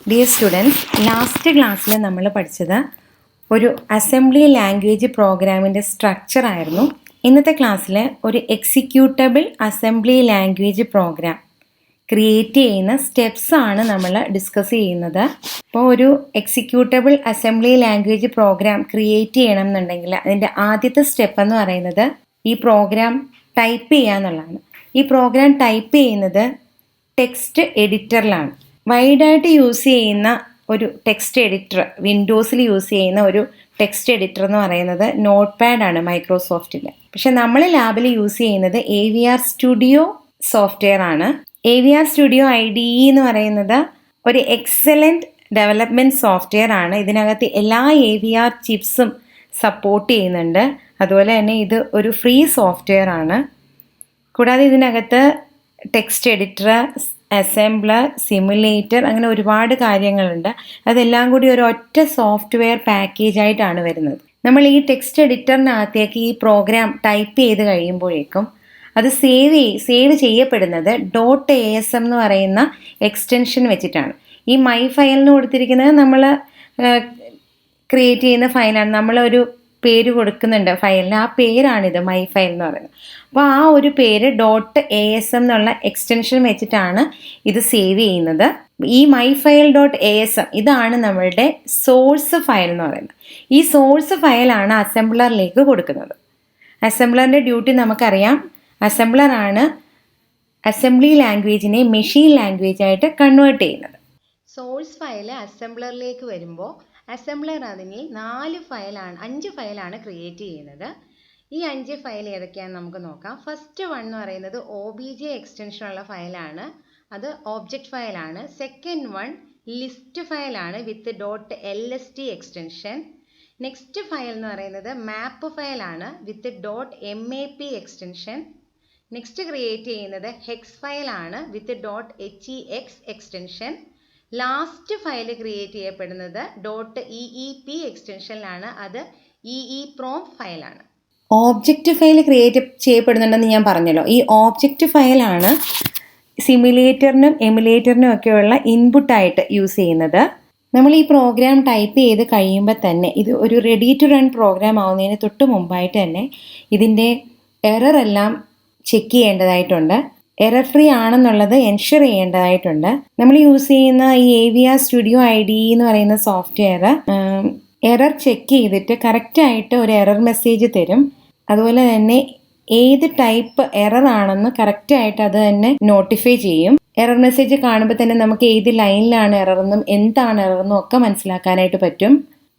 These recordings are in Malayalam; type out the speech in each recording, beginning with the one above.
Dear students, last class we പഠിച്ചത് ഒരു അസംബ്ലി ലാംഗ്വേജ് പ്രോഗ്രാമിന്റെ സ്ട്രക്ചർ ആയിരുന്നു. ഇന്നത്തെ ക്ലാസ്സിൽ ഒരു executable assembly language programme create ചെയ്യുന്ന സ്റ്റെപ്സ് ആണ് നമ്മൾ ഡിസ്കസ് ചെയ്യുന്നത്. അപ്പോൾ ഒരു executable assembly language programme create ചെയ്യണം എന്നുണ്ടെങ്കിൽ അതിൻ്റെ ആദ്യത്തെ സ്റ്റെപ്പ് എന്ന് പറയുന്നത് ഈ പ്രോഗ്രാം ടൈപ്പ് ചെയ്യുക എന്നുള്ളതാണ്. ഈ പ്രോഗ്രാം ടൈപ്പ് ചെയ്യുന്നത് ടെക്സ്റ്റ് എഡിറ്ററിലാണ്. വൈഡായിട്ട് യൂസ് ചെയ്യുന്ന ഒരു ടെക്സ്റ്റ് എഡിറ്റർ, വിൻഡോസിൽ യൂസ് ചെയ്യുന്ന ഒരു ടെക്സ്റ്റ് എഡിറ്റർ എന്ന് പറയുന്നത് നോട്ട് പാഡാണ് മൈക്രോസോഫ്റ്റിൽ. പക്ഷെ നമ്മൾ ലാബിൽ യൂസ് ചെയ്യുന്നത് AVR സ്റ്റുഡിയോ സോഫ്റ്റ്വെയർ ആണ്. AVR സ്റ്റുഡിയോ IDE എന്ന് പറയുന്നത് ഒരു എക്സലൻറ്റ് ഡെവലപ്മെൻറ്റ് സോഫ്റ്റ്വെയർ ആണ്. ഇതിനകത്ത് എല്ലാ AVR ചിപ്സും സപ്പോർട്ട് ചെയ്യുന്നുണ്ട്. അതുപോലെ തന്നെ ഇത് ഒരു ഫ്രീ സോഫ്റ്റ്വെയർ ആണ്. കൂടാതെ ഇതിനകത്ത് ടെക്സ്റ്റ് എഡിറ്റർ, അസംബ്ലർ, സിമുലേറ്റർ, അങ്ങനെ ഒരുപാട് കാര്യങ്ങളുണ്ട്. അതെല്ലാം കൂടി ഒരു ഒറ്റ സോഫ്റ്റ്വെയർ പാക്കേജ് ആയിട്ടാണ് വരുന്നത്. നമ്മൾ ഈ ടെക്സ്റ്റ് എഡിറ്ററിനകത്തേക്ക് ഈ പ്രോഗ്രാം ടൈപ്പ് ചെയ്ത് കഴിയുമ്പോഴേക്കും അത് സേവ് ചെയ്യപ്പെടുന്നത് .asm എന്ന് പറയുന്ന എക്സ്റ്റൻഷൻ വെച്ചിട്ടാണ്. ഈ മൈ ഫയലിന് കൊടുത്തിരിക്കുന്നത് നമ്മൾ ക്രിയേറ്റ് ചെയ്യുന്ന ഫയലാണ്. നമ്മളൊരു പേര് കൊടുക്കുന്നുണ്ട് ഫയലിന്, ആ പേരാണിത് മൈ ഫയൽ എന്ന് പറയുന്നത്. അപ്പോൾ ആ ഒരു പേര് .asm എന്നുള്ള എക്സ്റ്റൻഷൻ വെച്ചിട്ടാണ് ഇത് സേവ് ചെയ്യുന്നത്. ഈ മൈ ഫയൽ .asm ഇതാണ് നമ്മളുടെ സോഴ്സ് ഫയൽ എന്ന് പറയുന്നത്. ഈ സോഴ്സ് ഫയലാണ് അസംബ്ലറിലേക്ക് കൊടുക്കുന്നത്. അസംബ്ലറിൻ്റെ ഡ്യൂട്ടി നമുക്കറിയാം. അസംബ്ലറാണ് അസംബ്ലി ലാംഗ്വേജിനെ മെഷീൻ ലാംഗ്വേജ് ആയിട്ട് കൺവേർട്ട് ചെയ്യുന്നത്. സോഴ്സ് ഫയൽ അസംബ്ലറിലേക്ക് വരുമ്പോൾ അസംബ്ലർ അതിന് 5 ഫയലാണ് ക്രിയേറ്റ് ചെയ്യുന്നത്. ഈ 5 ഫയൽ ഏതൊക്കെയാണെന്ന് നമുക്ക് നോക്കാം. ഫസ്റ്റ് വൺ എന്ന് പറയുന്നത് OBJ എക്സ്റ്റൻഷനുള്ള ഫയലാണ്, അത് ഓബ്ജക്റ്റ് ഫയലാണ്. സെക്കൻഡ് വൺ ലിസ്റ്റ് ഫയലാണ് വിത്ത് .lst എക്സ്റ്റൻഷൻ. നെക്സ്റ്റ് ഫയൽ എന്ന് പറയുന്നത് മാപ്പ് ഫയലാണ് വിത്ത് .map എക്സ്റ്റൻഷൻ. നെക്സ്റ്റ് ക്രിയേറ്റ് ചെയ്യുന്നത് ഹെക്സ് ഫയലാണ് വിത്ത് .hex extension. Last file create ചെയ്യപ്പെടുന്നത് .eep എക്സ്റ്റൻഷനിലാണ്, അത് EEPROM ഫയലാണ്. ഓബ്ജക്റ്റ് ഫയൽ ക്രിയേറ്റ് ചെയ്യപ്പെടുന്നുണ്ടെന്ന് ഞാൻ പറഞ്ഞല്ലോ. ഈ ഓബ്ജക്റ്റ് ഫയലാണ് സിമുലേറ്ററിനും എമുലേറ്ററിനും ഒക്കെയുള്ള ഇൻപുട്ടായിട്ട് യൂസ് ചെയ്യുന്നത്. നമ്മൾ ഈ പ്രോഗ്രാം ടൈപ്പ് ചെയ്ത് കഴിയുമ്പോൾ തന്നെ ഇത് ഒരു റെഡി ടു റൺ പ്രോഗ്രാം ആവുന്നതിന് തൊട്ട് മുമ്പായിട്ട് തന്നെ ഇതിൻ്റെ എറർ എല്ലാം ചെക്ക് ചെയ്യേണ്ടതായിട്ടുണ്ട്. എറർ ഫ്രീ ആണെന്നുള്ളത് എൻഷുർ ചെയ്യേണ്ടതായിട്ടുണ്ട്. നമ്മൾ യൂസ് ചെയ്യുന്ന ഈ AVR സ്റ്റുഡിയോ IDE എന്ന് പറയുന്ന സോഫ്റ്റ്വെയർ എറർ ചെക്ക് ചെയ്തിട്ട് കറക്റ്റായിട്ട് ഒരു എറർ മെസ്സേജ് തരും. അതുപോലെ തന്നെ ഏത് ടൈപ്പ് എറർ ആണെന്ന് കറക്റ്റായിട്ട് അത് തന്നെ നോട്ടിഫൈ ചെയ്യും. എറർ മെസ്സേജ് കാണുമ്പോൾ തന്നെ നമുക്ക് ഏത് ലൈനിലാണ് എററെന്നും എന്താണ് എററെന്നും ഒക്കെ മനസ്സിലാക്കാനായിട്ട് പറ്റും.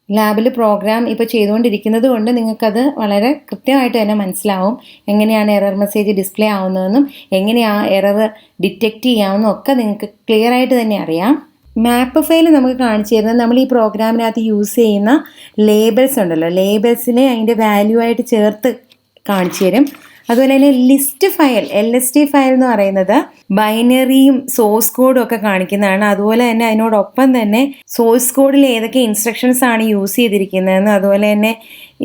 ലാബിൽ പ്രോഗ്രാം ഇപ്പോൾ ചെയ്തുകൊണ്ടിരിക്കുന്നത് കൊണ്ട് നിങ്ങൾക്കത് വളരെ കൃത്യമായിട്ട് തന്നെ മനസ്സിലാവും എങ്ങനെയാണ് എറർ മെസ്സേജ് ഡിസ്പ്ലേ ആവുന്നതെന്നും എങ്ങനെ ആ എറർ ഡിറ്റക്റ്റ് ചെയ്യാമെന്നും ഒക്കെ നിങ്ങൾക്ക് ക്ലിയർ ആയിട്ട് തന്നെ അറിയാം. മാപ്പ് ഫയൽ നമുക്ക് കാണിച്ചു തരുന്നത് നമ്മൾ ഈ പ്രോഗ്രാമിനകത്ത് യൂസ് ചെയ്യുന്ന ലേബൽസ് ഉണ്ടല്ലോ, ലേബൽസിനെ അതിൻ്റെ വാല്യൂ ആയിട്ട് ചേർത്ത് കാണിച്ചു തരും. അതുപോലെ തന്നെ ലിസ്റ്റ് ഫയൽ LST ഫയൽ എന്ന് പറയുന്നത് ബൈനറിയും സോഴ്സ് കോഡും ഒക്കെ കാണിക്കുന്നതാണ്. അതുപോലെ തന്നെ അതിനോടൊപ്പം തന്നെ സോഴ്സ് കോഡിൽ ഏതൊക്കെ ഇൻസ്ട്രക്ഷൻസ് ആണ് യൂസ് ചെയ്തിരിക്കുന്നതെന്ന്, അതുപോലെ തന്നെ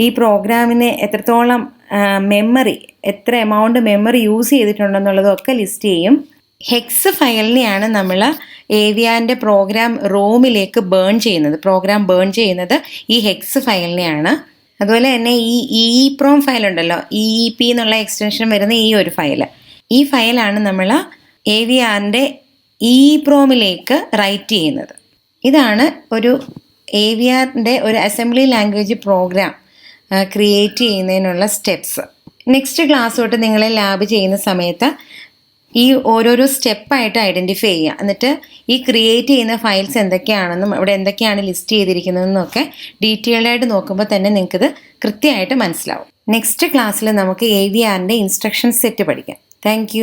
ഈ പ്രോഗ്രാമിന് എത്രത്തോളം എത്ര എമൗണ്ട് മെമ്മറി യൂസ് ചെയ്തിട്ടുണ്ടെന്നുള്ളതും ഒക്കെ ലിസ്റ്റ് ചെയ്യും. ഹെക്സ് ഫയലിനെയാണ് നമ്മൾ AVRൻ്റെ പ്രോഗ്രാം റോമിലേക്ക് പ്രോഗ്രാം ബേൺ ചെയ്യുന്നത് ഈ ഹെക്സ് ഫയലിനെയാണ്. അതുപോലെ തന്നെ ഈ EEPROM ഫയൽ ഉണ്ടല്ലോ, EEP എന്നുള്ള എക്സ്റ്റൻഷൻ വരുന്ന ഈ ഒരു ഫയൽ, ഈ ഫയലാണ് നമ്മൾ AVRൻ്റെ EEPROMലേക്ക് റൈറ്റ് ചെയ്യുന്നത്. ഇതാണ് ഒരു AVRൻ്റെ ഒരു അസംബ്ലി ലാംഗ്വേജ് പ്രോഗ്രാം ക്രിയേറ്റ് ചെയ്യുന്നതിനുള്ള സ്റ്റെപ്സ്. നെക്സ്റ്റ് ക്ലാസ് തൊട്ട് നിങ്ങളെ ലാബ് ചെയ്യുന്ന സമയത്ത് ഈ ഓരോരോ സ്റ്റെപ്പായിട്ട് ഐഡൻറ്റിഫൈ ചെയ്യുക. എന്നിട്ട് ഈ ക്രിയേറ്റ് ചെയ്യുന്ന ഫയൽസ് എന്തൊക്കെയാണെന്നും ഇവിടെ എന്തൊക്കെയാണ് ലിസ്റ്റ് ചെയ്തിരിക്കുന്നതെന്നും ഒക്കെ ഡീറ്റെയിൽഡായിട്ട് നോക്കുമ്പോൾ തന്നെ നിങ്ങൾക്കിത് കൃത്യമായിട്ട് മനസ്സിലാവും. നെക്സ്റ്റ് ക്ലാസ്സിൽ നമുക്ക് AVRൻ്റെ ഇൻസ്ട്രക്ഷൻ സെറ്റ് പഠിക്കാം. താങ്ക്